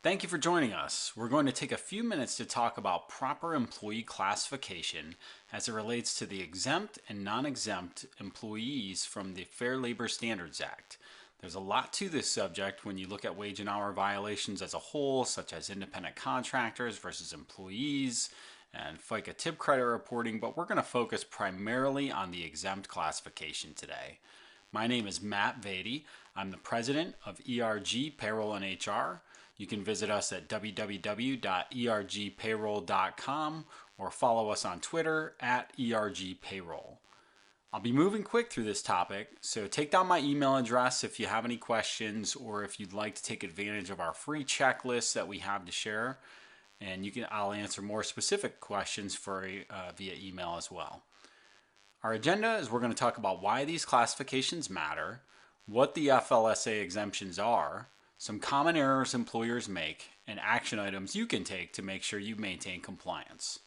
Thank you for joining us. We're going to take a few minutes to talk about proper employee classification as it relates to the exempt and non-exempt employees from the Fair Labor Standards Act. There's a lot to this subject when you look at wage and hour violations as a whole, such as independent contractors versus employees and FICA tip credit reporting, but we're going to focus primarily on the exempt classification today. My name is Matt Vady. I'm the president of ERG Payroll and HR. You can visit us at www.ergpayroll.com or follow us on Twitter at ergpayroll. I'll be moving quick through this topic, so take down my email address if you have any questions or if you'd like to take advantage of our free checklist that we have to share. And I'll answer more specific questions via email as well. Our agenda is we're going to talk about why these classifications matter, what the FLSA exemptions are, some common errors employers make, and action items you can take to make sure you maintain compliance.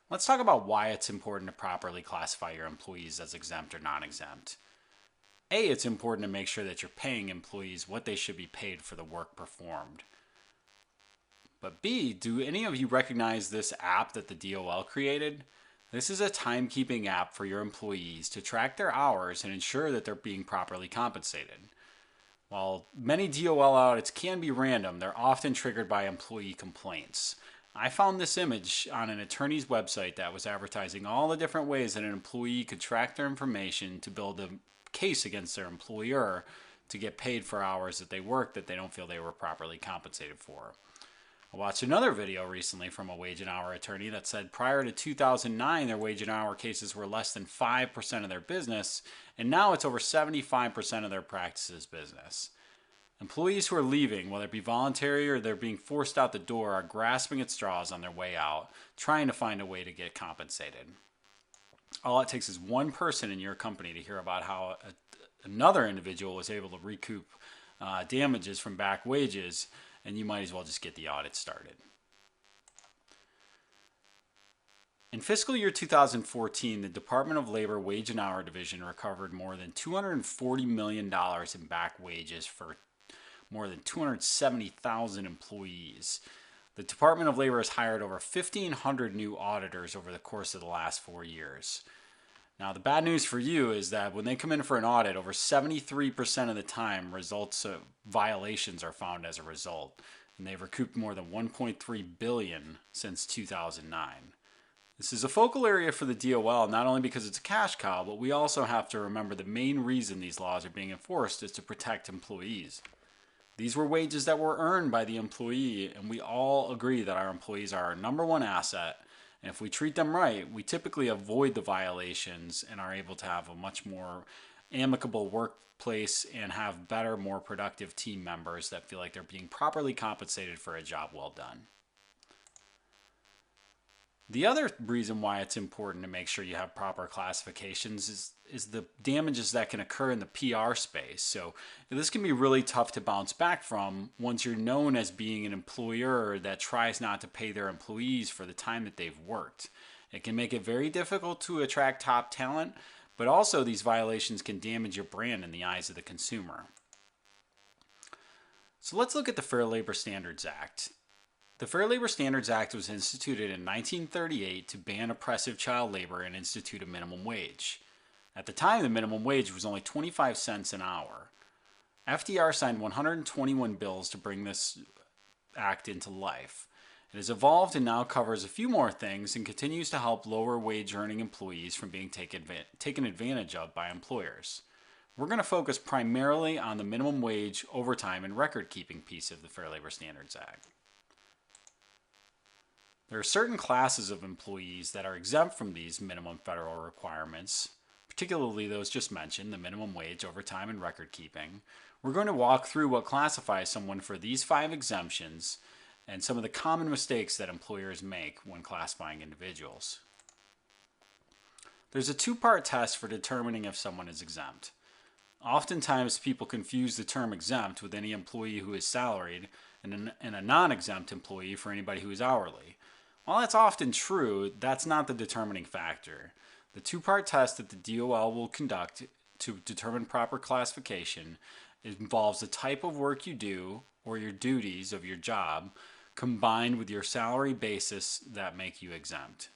Let's talk about why it's important to properly classify your employees as exempt or non-exempt. A, it's important to make sure that you're paying employees what they should be paid for the work performed. But B, do any of you recognize this app that the DOL created? This is a timekeeping app for your employees to track their hours and ensure that they're being properly compensated. While many DOL audits can be random, they're often triggered by employee complaints. I found this image on an attorney's website that was advertising all the different ways that an employee could track their information to build a case against their employer to get paid for hours that they worked that they don't feel they were properly compensated for. I watched another video recently from a wage and hour attorney that said prior to 2009, their wage and hour cases were less than 5% of their business, and now it's over 75% of their practice's business. Employees who are leaving, whether it be voluntary or they're being forced out the door, are grasping at straws on their way out, trying to find a way to get compensated. All it takes is one person in your company to hear about how another individual was able to recoup damages from back wages, and you might as well just get the audit started. In fiscal year 2014, the Department of Labor Wage and Hour Division recovered more than $240 million in back wages for more than 270,000 employees. The Department of Labor has hired over 1,500 new auditors over the course of the last 4 years. Now, the bad news for you is that when they come in for an audit, over 73% of the time, results of violations are found as a result, and they've recouped more than $1.3 billion since 2009. This is a focal area for the DOL, not only because it's a cash cow, but we also have to remember the main reason these laws are being enforced is to protect employees. These were wages that were earned by the employee, and we all agree that our employees are our number one asset. And if we treat them right, we typically avoid the violations and are able to have a much more amicable workplace and have better, more productive team members that feel like they're being properly compensated for a job well done. The other reason why it's important to make sure you have proper classifications is the damages that can occur in the PR space. So this can be really tough to bounce back from once you're known as being an employer that tries not to pay their employees for the time that they've worked. It can make it very difficult to attract top talent, but also these violations can damage your brand in the eyes of the consumer. So let's look at the Fair Labor Standards Act. The Fair Labor Standards Act was instituted in 1938 to ban oppressive child labor and institute a minimum wage. At the time, the minimum wage was only 25 cents an hour. FDR signed 121 bills to bring this act into life. It has evolved and now covers a few more things and continues to help lower wage earning employees from being taken advantage of by employers. We're going to focus primarily on the minimum wage, overtime, and record keeping piece of the Fair Labor Standards Act. There are certain classes of employees that are exempt from these minimum federal requirements, particularly those just mentioned, the minimum wage, overtime, and record keeping. We're going to walk through what classifies someone for these 5 exemptions and some of the common mistakes that employers make when classifying individuals. There's a 2-part test for determining if someone is exempt. Oftentimes, people confuse the term exempt with any employee who is salaried and a non-exempt employee for anybody who is hourly. While that's often true, that's not the determining factor. The 2-part test that the DOL will conduct to determine proper classification It involves the type of work you do or your duties of your job combined with your salary basis that make you exempt.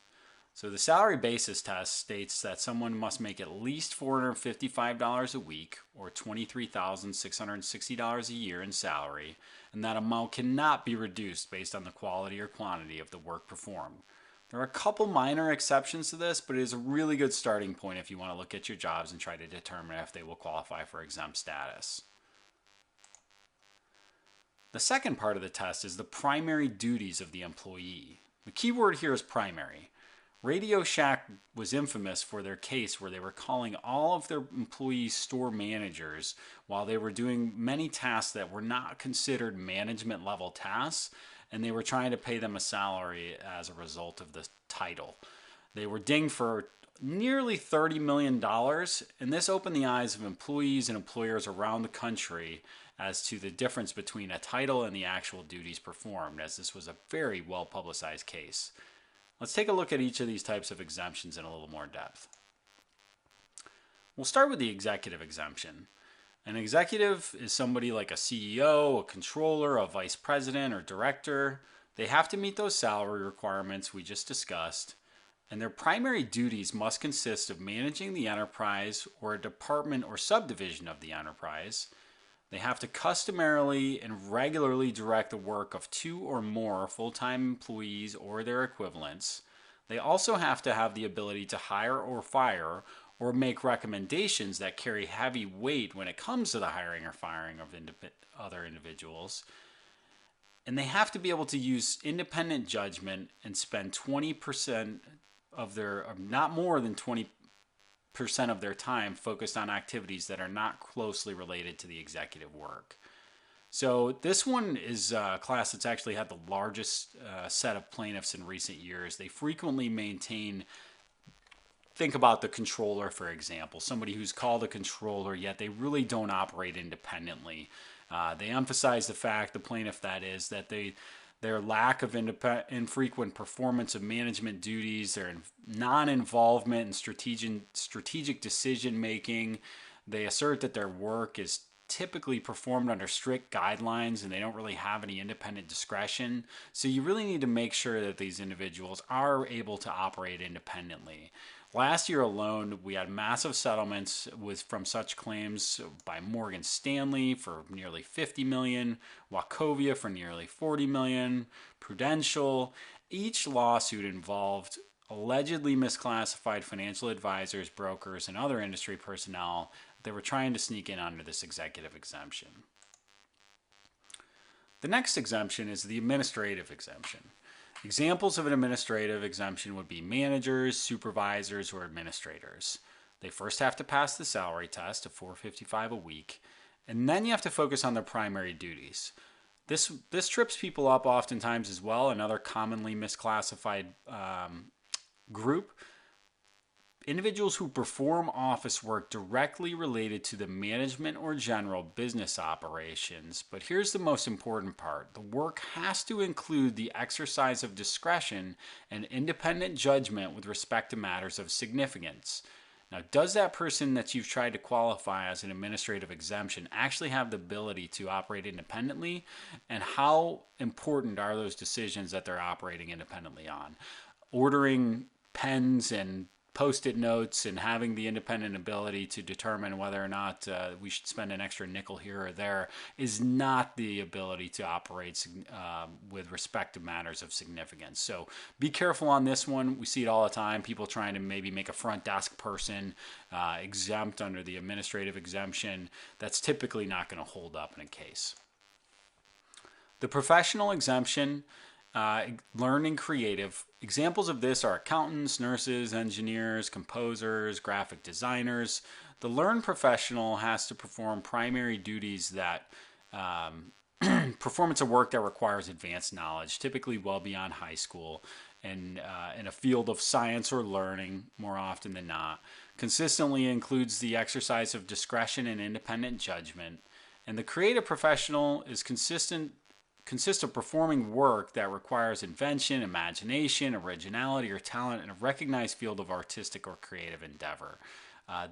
So the salary basis test states that someone must make at least $455 a week or $23,660 a year in salary, and that amount cannot be reduced based on the quality or quantity of the work performed. There are a couple minor exceptions to this, but it is a really good starting point if you want to look at your jobs and try to determine if they will qualify for exempt status. The second part of the test is the primary duties of the employee. The key word here is primary. Radio Shack was infamous for their case where they were calling all of their employees store managers while they were doing many tasks that were not considered management level tasks, and they were trying to pay them a salary as a result of the title. They were dinged for nearly $30 million, and this opened the eyes of employees and employers around the country as to the difference between a title and the actual duties performed, as this was a very well publicized case. Let's take a look at each of these types of exemptions in a little more depth. We'll start with the executive exemption. An executive is somebody like a CEO, a controller, a vice president, or director. They have to meet those salary requirements we just discussed, and their primary duties must consist of managing the enterprise or a department or subdivision of the enterprise. They have to customarily and regularly direct the work of 2 or more full-time employees or their equivalents. They also have to have the ability to hire or fire or make recommendations that carry heavy weight when it comes to the hiring or firing of other individuals. And they have to be able to use independent judgment and spend 20% of their, not more than 20% of their time focused on activities that are not closely related to the executive work. So this one is a class that's actually had the largest set of plaintiffs in recent years. They frequently maintain, think about the controller, for example, somebody who's called a controller, yet they really don't operate independently. They emphasize the fact, the plaintiff that is, that their lack of infrequent performance of management duties, their non-involvement in strategic decision making. They assert that their work is typically performed under strict guidelines and they don't really have any independent discretion. So you really need to make sure that these individuals are able to operate independently. Last year alone, we had massive settlements from such claims by Morgan Stanley for nearly $50 million, Wachovia for nearly $40 million, Prudential. Each lawsuit involved allegedly misclassified financial advisors, brokers, and other industry personnel that were trying to sneak in under this executive exemption. The next exemption is the administrative exemption. Examples of an administrative exemption would be managers, supervisors, or administrators. They first have to pass the salary test of $455 a week, and then you have to focus on their primary duties. This trips people up oftentimes as well. Another commonly misclassified group. Individuals who perform office work directly related to the management or general business operations. But here's the most important part. The work has to include the exercise of discretion and independent judgment with respect to matters of significance. Now, does that person that you've tried to qualify as an administrative exemption actually have the ability to operate independently? And how important are those decisions that they're operating independently on? Ordering pens and Post-it notes and having the independent ability to determine whether or not we should spend an extra nickel here or there is not the ability to operate with respect to matters of significance. So be careful on this one. We see it all the time. People trying to maybe make a front desk person exempt under the administrative exemption. That's typically not going to hold up in a case. The professional exemption, learning creative. Examples of this are accountants, nurses, engineers, composers, graphic designers. The learned professional has to perform primary duties that performance of work that requires advanced knowledge, typically well beyond high school, and in a field of science or learning more often than not. Consistently includes the exercise of discretion and independent judgment. And the creative professional is consists of performing work that requires invention, imagination, originality, or talent in a recognized field of artistic or creative endeavor.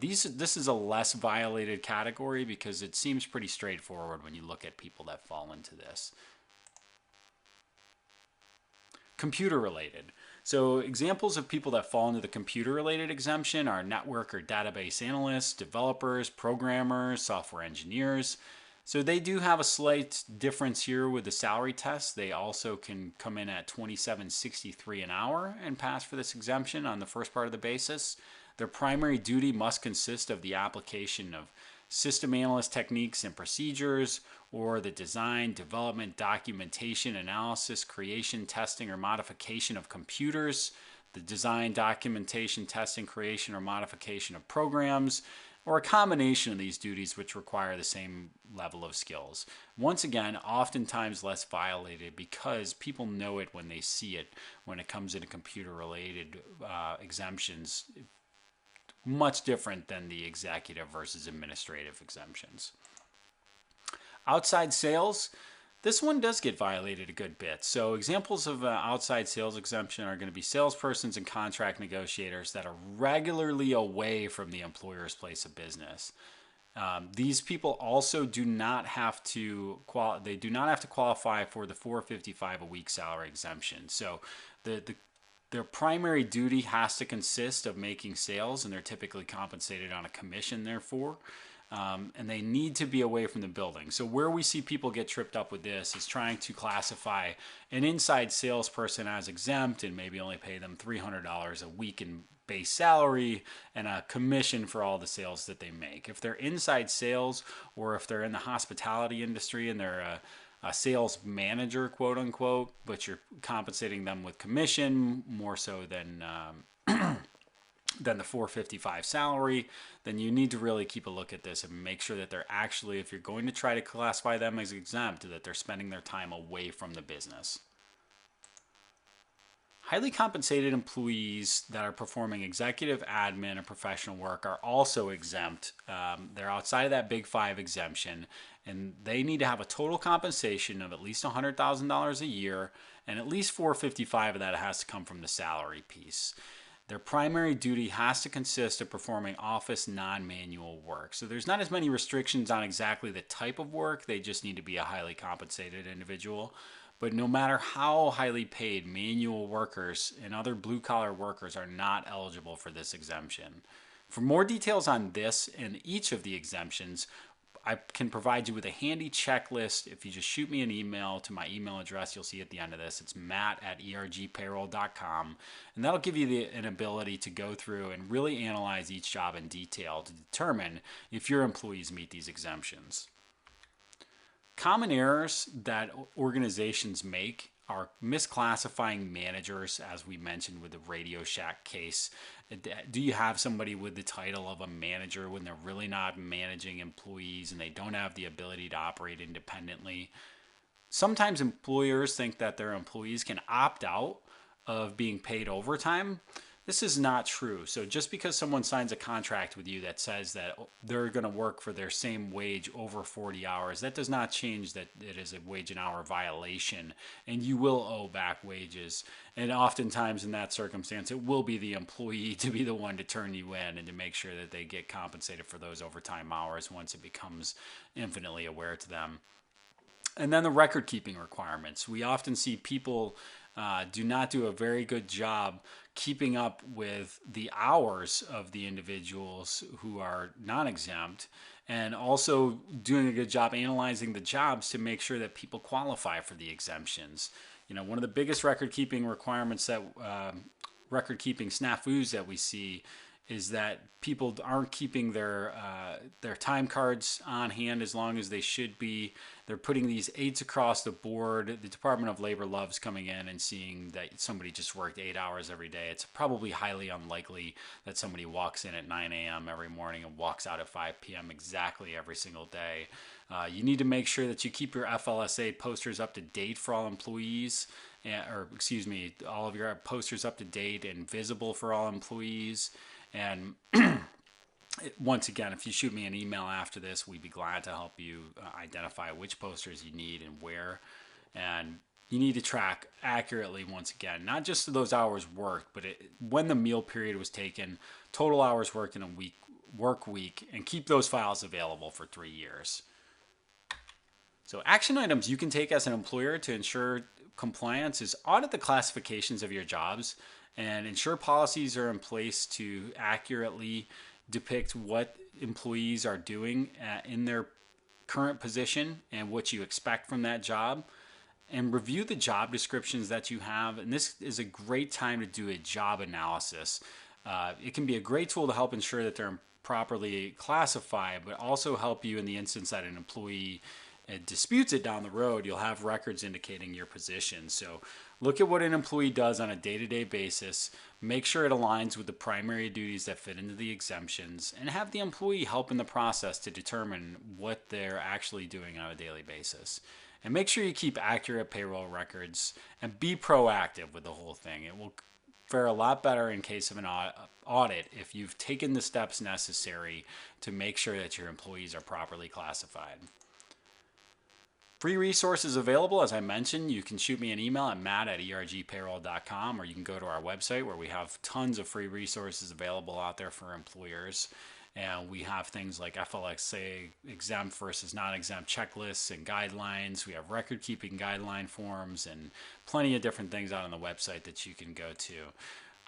This is a less violated category because it seems pretty straightforward when you look at people that fall into this. Computer related. So examples of people that fall into the computer related exemption are network or database analysts, developers, programmers, software engineers. So they do have a slight difference here with the salary test. They also can come in at $27.63 an hour and pass for this exemption on the first part of the basis. Their primary duty must consist of the application of system analyst techniques and procedures, or the design, development, documentation, analysis, creation, testing, or modification of computers, the design, documentation, testing, creation, or modification of programs, or a combination of these duties which require the same level of skills. Once again, oftentimes less violated because people know it when they see it when it comes into computer-related exemptions. Much different than the executive versus administrative exemptions. Outside sales, this one does get violated a good bit. So examples of outside sales exemption are going to be salespersons and contract negotiators that are regularly away from the employer's place of business. These people also do not have to qualify for the $455 a week salary exemption. So their primary duty has to consist of making sales, and they're typically compensated on a commission, therefore. And they need to be away from the building. So where we see people get tripped up with this is trying to classify an inside salesperson as exempt and maybe only pay them $300 a week in base salary and a commission for all the sales that they make. If they're inside sales, or if they're in the hospitality industry and they're a sales manager, quote unquote, but you're compensating them with commission more so than the $455 salary, then you need to really keep a look at this and make sure that they're actually, if you're going to try to classify them as exempt, that they're spending their time away from the business. Highly compensated employees that are performing executive, admin, and professional work are also exempt. They're outside of that Big Five exemption, and they need to have a total compensation of at least $100,000 a year, and at least $455 of that has to come from the salary piece. Their primary duty has to consist of performing office non-manual work. So there's not as many restrictions on exactly the type of work. They just need to be a highly compensated individual. But no matter how highly paid, manual workers and other blue-collar workers are not eligible for this exemption. For more details on this and each of the exemptions, I can provide you with a handy checklist. If you just shoot me an email to my email address, you'll see at the end of this, it's matt@ergpayroll.com. And that'll give you an ability to go through and really analyze each job in detail to determine if your employees meet these exemptions. Common errors that organizations make are misclassifying managers, as we mentioned with the Radio Shack case. Do you have somebody with the title of a manager when they're really not managing employees and they don't have the ability to operate independently? Sometimes employers think that their employees can opt out of being paid overtime. This is not true. So just because someone signs a contract with you that says that they're going to work for their same wage over 40 hours, that does not change that it is a wage and hour violation, and you will owe back wages. And oftentimes in that circumstance, it will be the employee to be the one to turn you in and to make sure that they get compensated for those overtime hours once it becomes infinitely aware to them. And then the record keeping requirements. We often see people do not do a very good job keeping up with the hours of the individuals who are non-exempt, and also doing a good job analyzing the jobs to make sure that people qualify for the exemptions. You know, one of the biggest record keeping requirements that record keeping snafus that we see is that people aren't keeping their time cards on hand as long as they should be. They're putting these 8s across the board. The Department of Labor loves coming in and seeing that somebody just worked 8 hours every day. It's probably highly unlikely that somebody walks in at 9 a.m. every morning and walks out at 5 p.m. exactly every single day. You need to make sure that you keep your FLSA posters up to date for all employees, all of your posters up to date and visible for all employees. And once again, if you shoot me an email after this, we'd be glad to help you identify which posters you need and where. And you need to track accurately, once again, not just those hours worked, but when the meal period was taken, total hours worked in a week work week and keep those files available for 3 years. So action items you can take as an employer to ensure compliance is audit the classifications of your jobs and ensure policies are in place to accurately depict what employees are doing in their current position and what you expect from that job. And review the job descriptions that you have. And this is a great time to do a job analysis. It can be a great tool to help ensure that they're properly classified, but also help you in the instance that an employee disputes it down the road. You'll have records indicating your position. So look at what an employee does on a day-to-day basis. Make sure it aligns with the primary duties that fit into the exemptions, and have the employee help in the process to determine what they're actually doing on a daily basis. And make sure you keep accurate payroll records and be proactive with the whole thing. It will fare a lot better in case of an audit if you've taken the steps necessary to make sure that your employees are properly classified. Free resources available, as I mentioned. You can shoot me an email at matt@ergpayroll.com, or you can go to our website where we have tons of free resources available out there for employers. And we have things like FLSA exempt versus non-exempt checklists and guidelines. We have record-keeping guideline forms and plenty of different things out on the website that you can go to.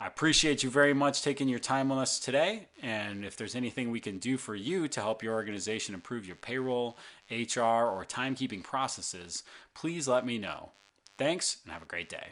I appreciate you very much taking your time with us today. And if there's anything we can do for you to help your organization improve your payroll, HR, or timekeeping processes, please let me know. Thanks, and have a great day.